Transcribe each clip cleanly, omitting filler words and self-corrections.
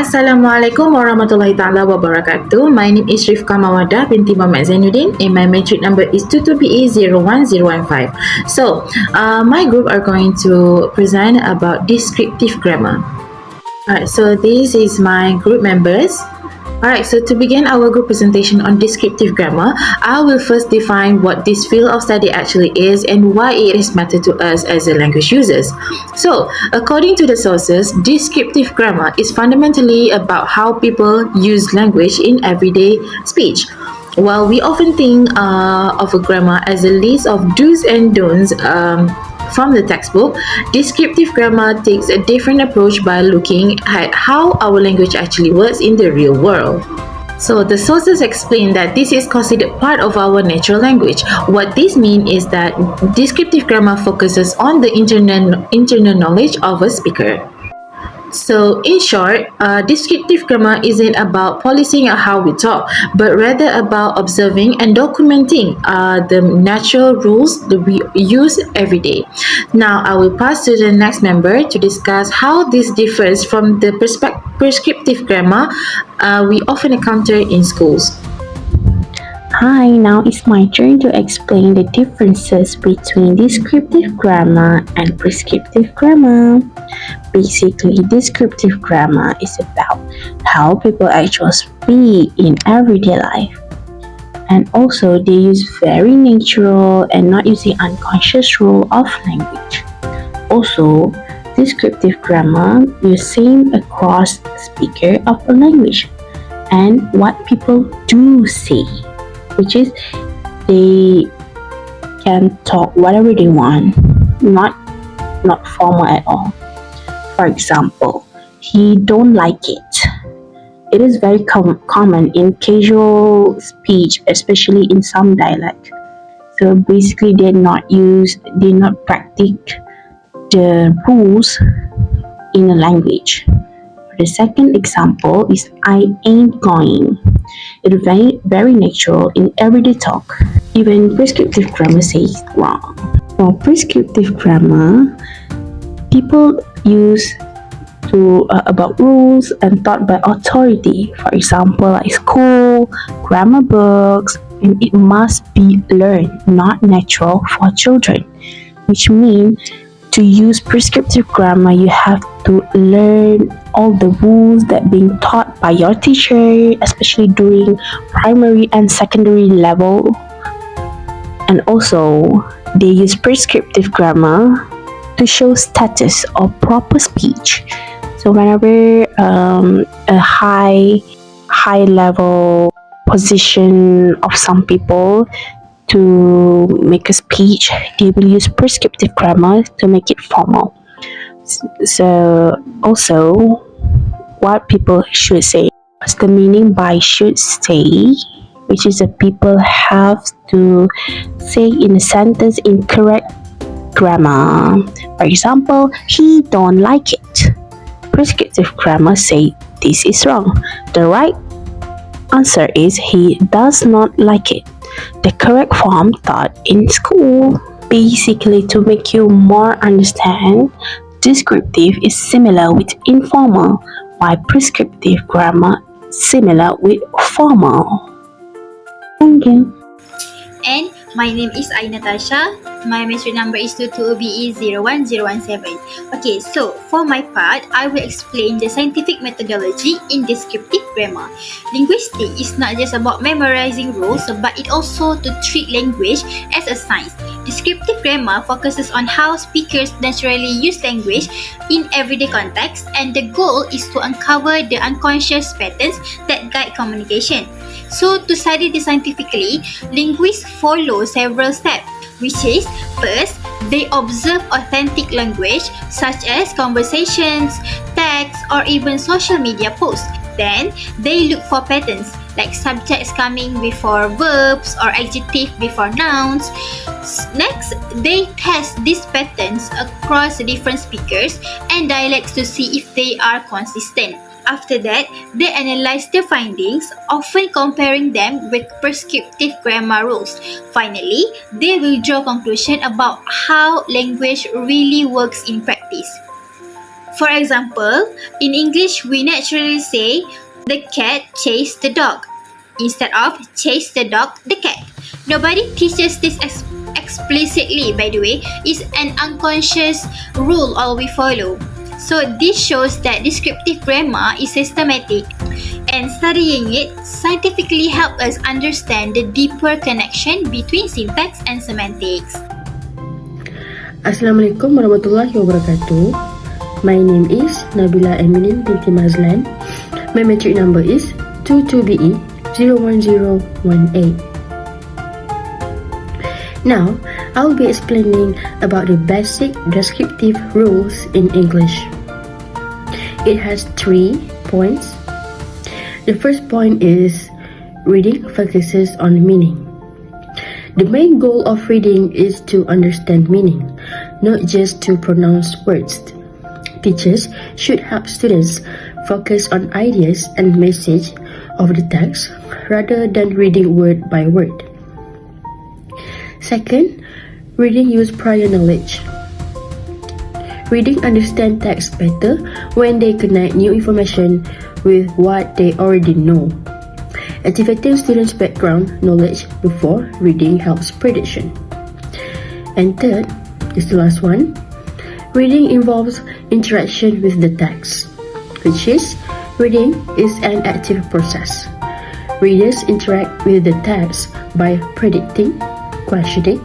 Assalamualaikum warahmatullahi ta'ala wabarakatuh. My name is RIFQAH MAWADDAH binti Muhammad ZAINUDIN and my matric number is 22BE01015. So, my group are going to present about descriptive grammar. Alright, so this is my group members. Alright, so to begin our group presentation on descriptive grammar, I will first define what this field of study actually is and why it is matter to us as a language users. So, according to the sources, descriptive grammar is fundamentally about how people use language in everyday speech. While we often think of a grammar as a list of do's and don'ts from the textbook, descriptive grammar takes a different approach by looking at how our language actually works in the real world. So the sources explain that this is considered part of our natural language. What this means is that descriptive grammar focuses on the internal knowledge of a speaker. So, in short, descriptive grammar isn't about policing how we talk, but rather about observing and documenting the natural rules that we use every day. Now, I will pass to the next member to discuss how this differs from the prescriptive grammar we often encounter in schools. Hi, now it's my turn to explain the differences between descriptive grammar and prescriptive grammar. Basically, descriptive grammar is about how people actually speak in everyday life. And also, they use very natural and not using unconscious rule of language. Also, descriptive grammar is same across the speaker of a language and what people do say, which is they can talk whatever they want, not formal at all. For example, he don't like it. It is very common in casual speech, especially in some dialect. So basically, they not practice the rules in a language. The second example is I ain't going. It is very natural in everyday talk. Even prescriptive grammar says wrong. For prescriptive grammar, people use about rules and taught by authority. For example, like school, grammar books, and it must be learned, not natural for children. Which means to use prescriptive grammar, you have to learn all the rules that being taught by your teacher, especially during primary and secondary level. And also, they use prescriptive grammar to show status or proper speech. So whenever a high level position of some people to make a speech, they will use prescriptive grammar to make it formal. So also, what people should say. What's the meaning by should say? Which is that people have to say in a sentence in correct grammar. For example, he don't like it. Prescriptive grammar say this is wrong. The right answer is he does not like it. The correct form taught in school. Basically, to make you more understand, descriptive is similar with informal, while prescriptive grammar similar with formal. Thank you. And my name is AINATASHA. My matric number is 22BE01017. Okay, so for my part, I will explain the scientific methodology in descriptive grammar. Linguistics is not just about memorizing rules, but it also to treat language as a science. Descriptive grammar focuses on how speakers naturally use language in everyday context, and the goal is to uncover the unconscious patterns that guide communication. So, to study this scientifically, linguists follow several steps, which is, first, they observe authentic language such as conversations, text, or even social media posts. Then, they look for patterns like subjects coming before verbs or adjectives before nouns. Next, they test these patterns across different speakers and dialects to see if they are consistent. After that, they analyze the findings, often comparing them with prescriptive grammar rules. Finally, they will draw conclusions about how language really works in practice. For example, in English, we naturally say the cat chased the dog instead of chase the dog the cat. Nobody teaches this explicitly, by the way. It's an unconscious rule all we follow. So this shows that descriptive grammar is systematic, and studying it scientifically helps us understand the deeper connection between syntax and semantics. Assalamualaikum warahmatullahi wabarakatuh. My name is Nabila AMELIN binti MAZLAN. My metric number is 22BE 01018. Now, I'll be explaining about the basic descriptive rules in English. It has 3 points. The first point is reading focuses on meaning. The main goal of reading is to understand meaning, not just to pronounce words. Teachers should help students focus on ideas and message of the text rather than reading word by word. Second, reading use prior knowledge. Reading understand text better when they connect new information with what they already know. Activating students' background knowledge before reading helps prediction. And third, is the last one, reading involves interaction with the text, which is reading is an active process. Readers interact with the text by predicting, questioning,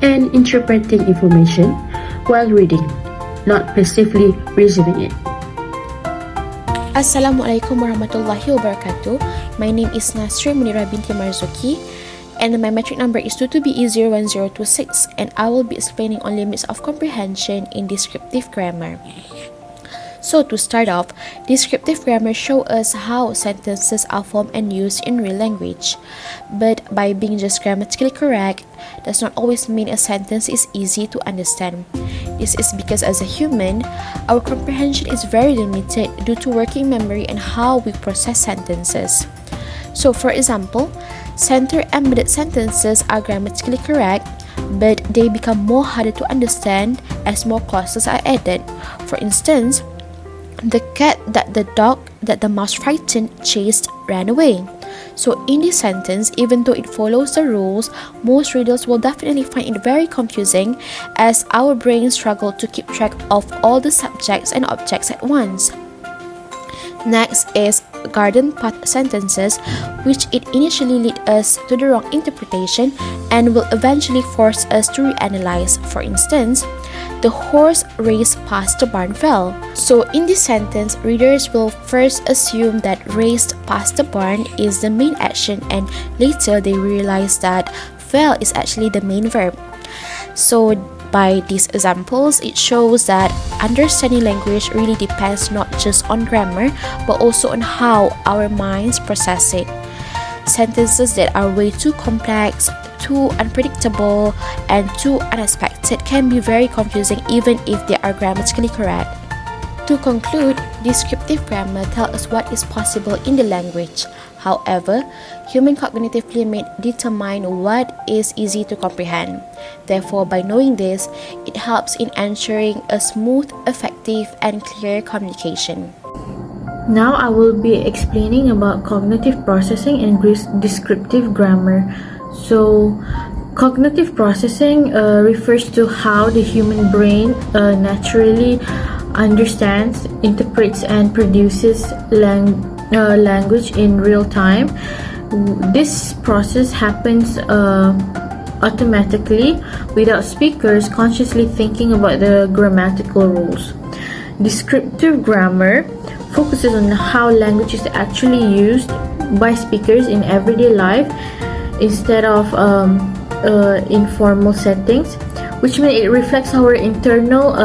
and interpreting information while reading, not passively receiving it. Assalamualaikum warahmatullahi wabarakatuh. My name is NASREEN MUNIRAH binti MARZUKI, and my metric number is 22BE01026, and I will be explaining on limits of comprehension in descriptive grammar. So to start off, descriptive grammar shows us how sentences are formed and used in real language. But by being just grammatically correct does not always mean a sentence is easy to understand. This is because as a human, our comprehension is very limited due to working memory and how we process sentences. So for example, center-embedded sentences are grammatically correct, but they become more harder to understand as more clauses are added. For instance, the cat that the dog that the mouse frightened chased ran away. So in this sentence, even though it follows the rules, most readers will definitely find it very confusing as our brains struggle to keep track of all the subjects and objects at once. Next is garden path sentences, which it initially lead us to the wrong interpretation and will eventually force us to reanalyze. For instance, the horse raced past the barn fell. So in this sentence, readers will first assume that raced past the barn is the main action, and later they realize that fell is actually the main verb. So by these examples, it shows that understanding language really depends not just on grammar, but also on how our minds process it. Sentences that are way too complex, too unpredictable, and too unexpected can be very confusing even if they are grammatically correct. To conclude, descriptive grammar tells us what is possible in the language. However, human cognitive limits determine what is easy to comprehend. Therefore, by knowing this, it helps in ensuring a smooth, effective, and clear communication. Now I will be explaining about cognitive processing and descriptive grammar. So, cognitive processing refers to how the human brain naturally understands, interprets, and produces language in real time. This process happens automatically without speakers consciously thinking about the grammatical rules. Descriptive grammar focuses on how language is actually used by speakers in everyday life instead of informal settings, which means it reflects our internal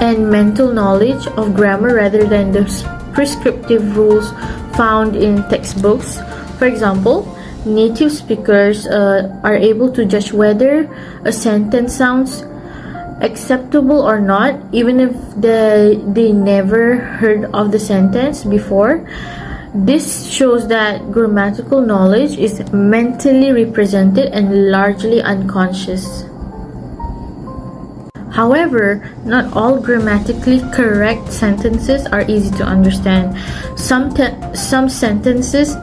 and mental knowledge of grammar rather than the prescriptive rules found in textbooks. For example, native speakers are able to judge whether a sentence sounds acceptable or not, even if they never heard of the sentence before. This shows that grammatical knowledge is mentally represented and largely unconscious. However, not all grammatically correct sentences are easy to understand. Some sentences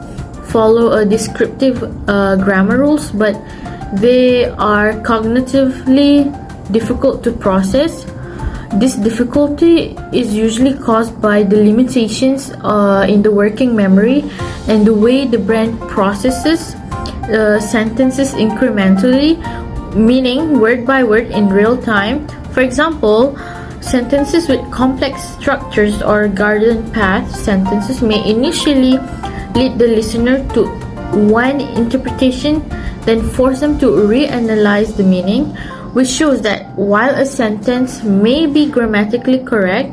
follow a descriptive grammar rules, but they are cognitively difficult to process. This difficulty is usually caused by the limitations in the working memory and the way the brain processes sentences incrementally, meaning word by word in real time. For example, sentences with complex structures or garden path sentences may initially lead the listener to one interpretation, then force them to reanalyze the meaning, which shows that while a sentence may be grammatically correct,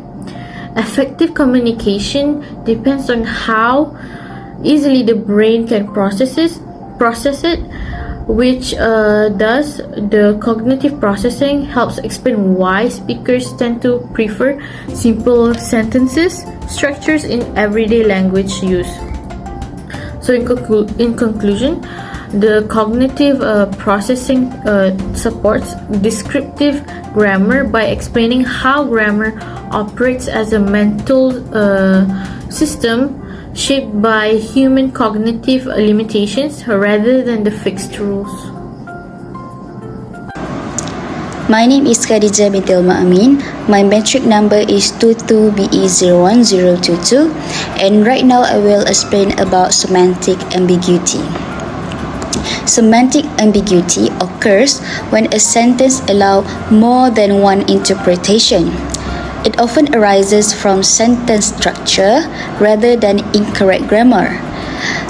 effective communication depends on how easily the brain can process it, which thus the cognitive processing helps explain why speakers tend to prefer simple sentences structures in everyday language use. So in conclusion, the cognitive processing supports descriptive grammar by explaining how grammar operates as a mental system shaped by human cognitive limitations rather than the fixed rules. My name is KHADIJAH binti AMIN. My metric number is 22BE01022, and right now I will explain about semantic ambiguity. Semantic ambiguity occurs when a sentence allows more than one interpretation. It often arises from sentence structure rather than incorrect grammar.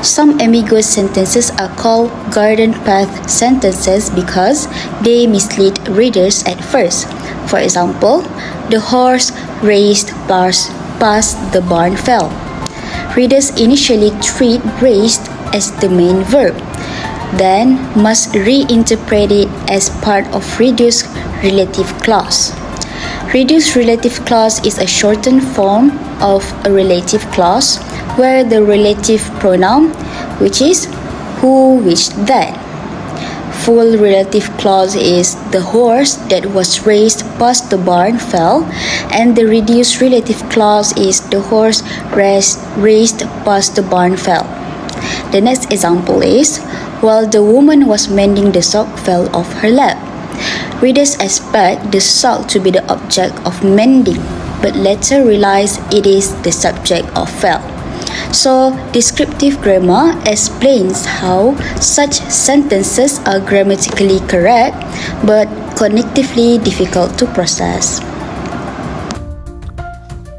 Some ambiguous sentences are called garden path sentences because they mislead readers at first. For example, the horse raced past the barn fell. Readers initially treat raced as the main verb, then must reinterpret it as part of reduced relative clause. Reduced relative clause is a shortened form of a relative clause where the relative pronoun, which is who, which, that. Full relative clause is the horse that was raced past the barn fell, and the reduced relative clause is the horse raced past the barn fell. The next example is, while the woman was mending the sock fell off her lap. Readers expect the sock to be the object of mending, but later realize it is the subject of fell. So, descriptive grammar explains how such sentences are grammatically correct, but cognitively difficult to process.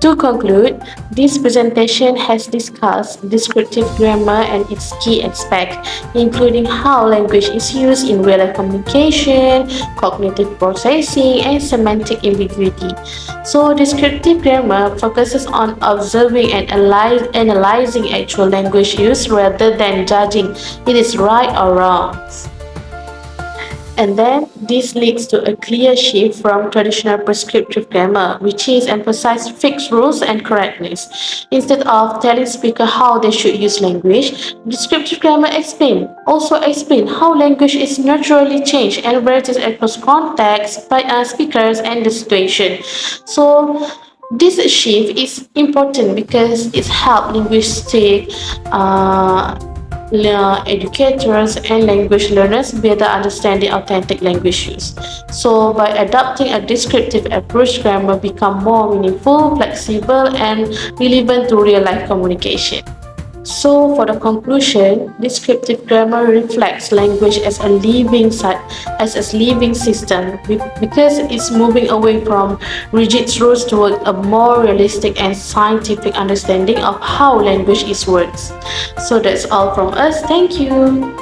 To conclude, this presentation has discussed descriptive grammar and its key aspects, including how language is used in real-life communication, cognitive processing, and semantic ambiguity. So, descriptive grammar focuses on observing and analyzing actual language use rather than judging it is right or wrong. And then this leads to a clear shift from traditional prescriptive grammar, which is emphasize fixed rules and correctness. Instead of telling speaker how they should use language, descriptive grammar also explain how language is naturally changed and varies across context, speakers, and the situation. So this shift is important because it helps linguistics educators and language learners better understand the authentic language use. So by adopting a descriptive approach, grammar become more meaningful, flexible, and relevant to real-life communication. So for the conclusion, descriptive grammar reflects language as a living system because it's moving away from rigid rules toward a more realistic and scientific understanding of how language works. So that's all from us. Thank you.